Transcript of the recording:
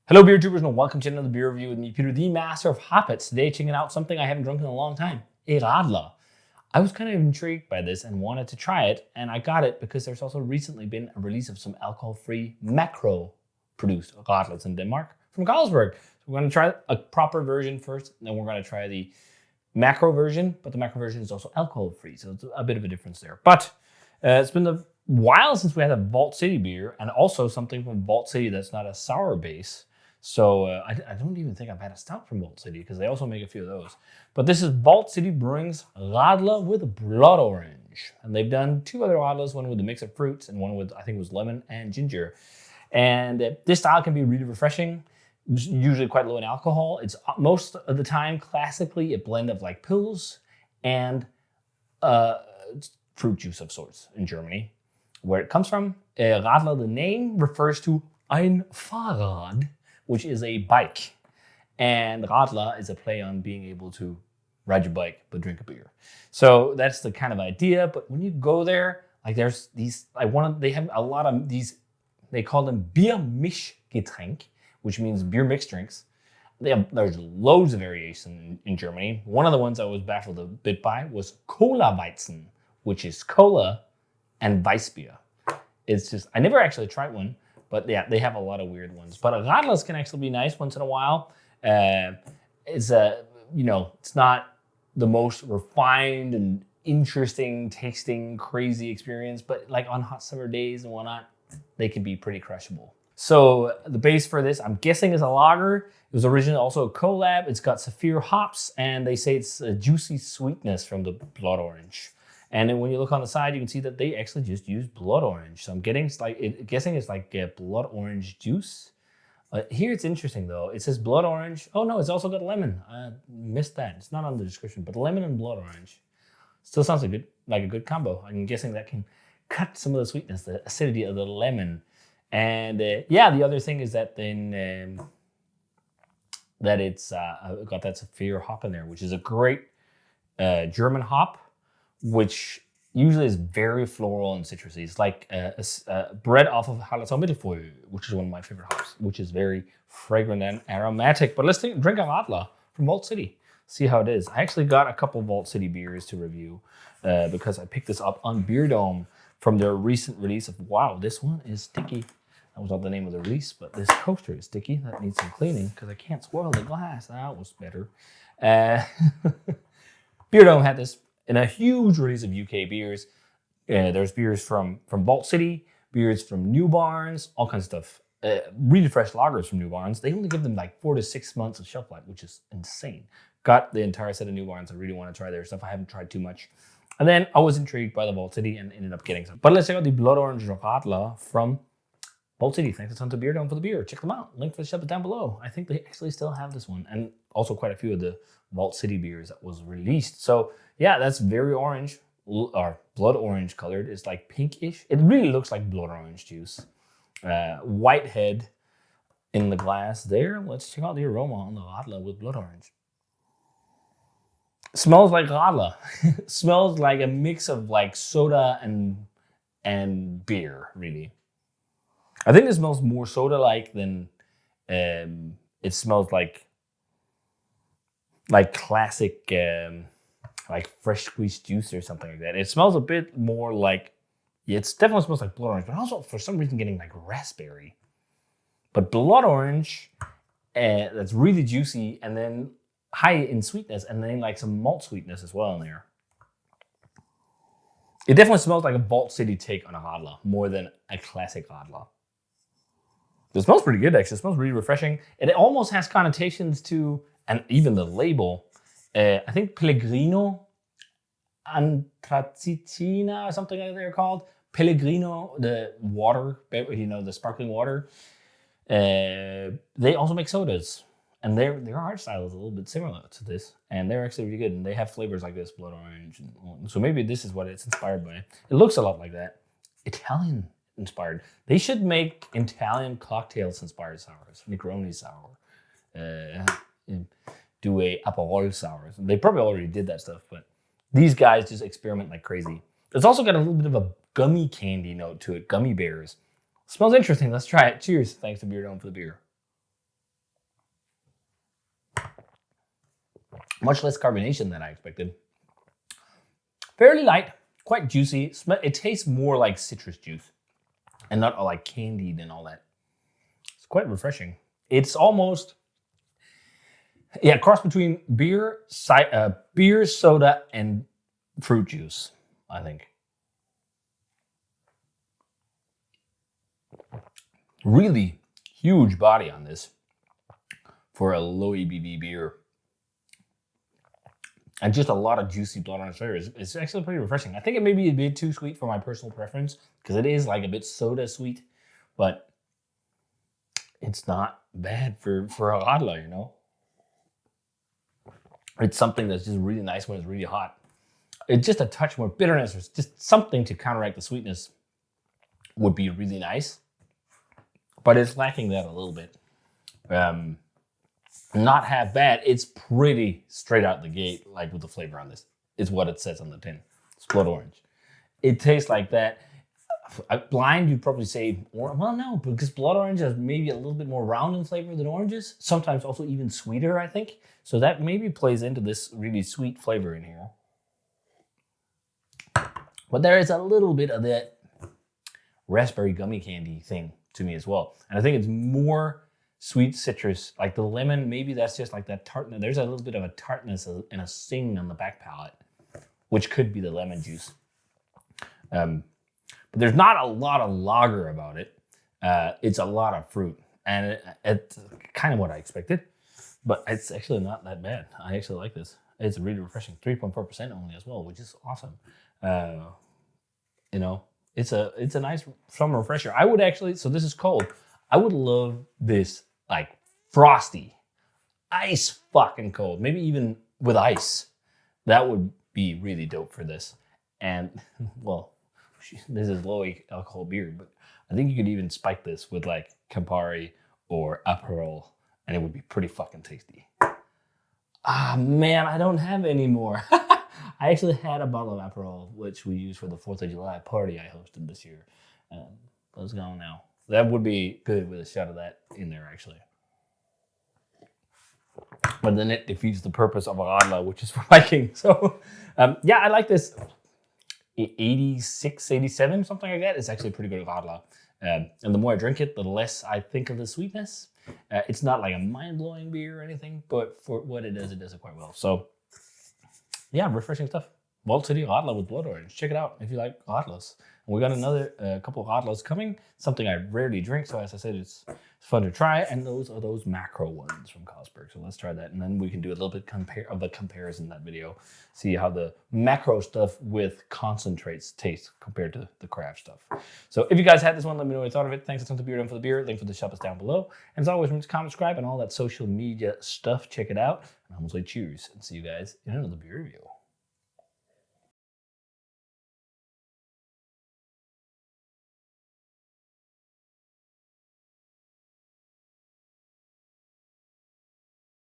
Hello, beer tubers, and welcome to another beer review with me, Peter, the master of Hoppets. Today, checking out something I haven't drunk in a long time, a Radler. I was kind of intrigued by this and wanted to try it, and I got it because there's also recently been a release of some alcohol-free macro-produced Radlers in Denmark from Carlsberg. So we're going to try a proper version first, and then we're going to try the macro version, but the macro version is also alcohol-free, so it's a bit of a difference there. But it's been a while since we had a Vault City beer, and also something from Vault City that's not a sour base. So I don't even think I've had a stout from Vault City because they also make a few of those. But this is Vault City Brewing's Radler with blood orange. And they've done two other Radlers, one with a mix of fruits and one with, I think it was lemon and ginger. And this style can be really refreshing, usually quite low in alcohol. It's most of the time classically a blend of like Pils and fruit juice of sorts in Germany. Where it comes from, Radler, the name refers to ein Fahrrad, which is a bike. And Radler is a play on being able to ride your bike but drink a beer. So that's the kind of idea. But when you go there, like there's these, they have a lot of these, they call them Biermischgetränk, which means beer mixed drinks. There's loads of variation in Germany. One of the ones I was baffled a bit by was Cola Weizen, which is cola and Weissbier. It's just, I never actually tried one. But yeah, they have a lot of weird ones. But Radlers can actually be nice once in a while. It's not the most refined and interesting tasting, crazy experience. But like on hot summer days and whatnot, they can be pretty crushable. So the base for this, I'm guessing, is a lager. It was originally also a collab. It's got Saphir hops, and they say it's a juicy sweetness from the blood orange. And then when you look on the side, you can see that they actually just use blood orange. So I'm guessing it's like blood orange juice. Here it's interesting though. It says blood orange. Oh no, it's also got lemon. I missed that. It's not on the description, but lemon and blood orange still sounds like a good combo. I'm guessing that can cut some of the sweetness, the acidity of the lemon. And yeah, the other thing is that then that it's got that Saphir hop in there, which is a great German hop, which usually is very floral and citrusy. It's like bread off of Hallertau Mittelfrüh, which is one of my favorite hops, which is very fragrant and aromatic. But let's drink a Radler from Vault City, see how it is. I actually got a couple Vault City beers to review because I picked this up on Beer Dome from their recent release of, wow, this one is sticky. That was not the name of the release, but this coaster is sticky. That needs some cleaning because I can't swirl the glass. That was better. Beer Dome had this in a huge release of UK beers. There's beers from Vault City, beers from New Barns, all kinds of stuff. Really fresh lagers from New Barns. They only give them like 4 to 6 months of shelf life, which is insane. Got the entire set of New Barns. I really want to try their stuff. I haven't tried too much. And then I was intrigued by the Vault City and ended up getting some. But let's check out the Blood Orange Radler from Vault City. Thanks a ton to Beer Dome for the beer. Check them out. Link for the shop is down below. I think they actually still have this one. And also quite a few of the Vault City beers that was released. So yeah, that's very orange, or blood orange colored. It's like pinkish. It really looks like blood orange juice. White head in the glass there. Let's check out the aroma on the Radler with blood orange. Smells like Radler. Smells like a mix of like soda and beer, really. I think it smells more soda-like than it smells like classic like fresh squeezed juice or something like that. It smells a bit more like, yeah, it definitely smells like blood orange, but also for some reason getting like raspberry. But blood orange, that's really juicy and then high in sweetness and then like some malt sweetness as well in there. It definitely smells like a Vault City take on a Radler more than a classic Radler. It smells pretty good, actually. It smells really refreshing. It almost has connotations to, and even the label, I think Pellegrino Antracitina or something like they're called. Pellegrino, the water, the sparkling water. They also make sodas. And their art style is a little bit similar to this. And they're actually really good. And they have flavors like this, blood orange. So maybe this is what it's inspired by. It looks a lot like that. Italian inspired. They should make Italian cocktails inspired sours. Negroni sour. Do a Aperol sour. They probably already did that stuff, but these guys just experiment like crazy. It's also got a little bit of a gummy candy note to it. Gummy bears. Smells interesting. Let's try it. Cheers. Thanks to Beer Dome for the beer. Much less carbonation than I expected. Fairly light, quite juicy. It tastes more like citrus juice and not like candied and all that. It's quite refreshing. It's almost, cross between beer, soda, and fruit juice, I think. Really huge body on this for a low ABV beer. And just a lot of juicy blood orange flavor. It's actually pretty refreshing. I think it may be a bit too sweet for my personal preference because it is like a bit soda sweet, but it's not bad for a Radler, you know? It's something that's just really nice when it's really hot. It's just a touch more bitterness or just something to counteract the sweetness would be really nice, but it's lacking that a little bit. Not half bad. It's pretty straight out the gate, like with the flavor on this. Is what it says on the tin. It's blood orange. It tastes like that. Blind, you'd probably say, well, no, because blood orange is maybe a little bit more round in flavor than oranges. Sometimes also even sweeter, I think. So that maybe plays into this really sweet flavor in here. But there is a little bit of that raspberry gummy candy thing to me as well. And I think it's more sweet citrus, like the lemon, maybe that's just like that tartness. There's a little bit of a tartness and a sting on the back palate, which could be the lemon juice. But there's not a lot of lager about it. It's a lot of fruit, and it's kind of what I expected, but it's actually not that bad. I actually like this. It's really refreshing. 3.4% only as well, which is awesome. You know, it's a nice summer refresher. I would actually, so this is cold. I would love this like frosty, ice fucking cold, maybe even with ice. That would be really dope for this. And well, this is low alcohol beer, but I think you could even spike this with like Campari or Aperol, and it would be pretty fucking tasty. Ah, man, I don't have any more. I actually had a bottle of Aperol, which we used for the 4th of July party I hosted this year. Let's go now. That would be good with a shot of that in there, actually. But then it defeats the purpose of a Radler, which is for Viking. So, yeah, I like this 86, 87, something like that. It's actually a pretty good Radler. And the more I drink it, the less I think of the sweetness. It's not like a mind-blowing beer or anything, but for what it does it quite well. So, yeah, refreshing stuff. Vault City Radler with blood orange. Check it out if you like Radlers. We got another couple of Radlers coming, something I rarely drink, so as I said, it's fun to try, and those are those macro ones from Carlsberg. So let's try that, and then we can do a little bit of the comparison in that video, see how the macro stuff with concentrates taste compared to the craft stuff. So if you guys had this one, let me know what you thought of it. Thanks a ton to Beer Done for the Beer. Link for the shop is down below. And as always, remember to comment, subscribe, and all that social media stuff. Check it out. And I'm going to say cheers, and see you guys in another beer review.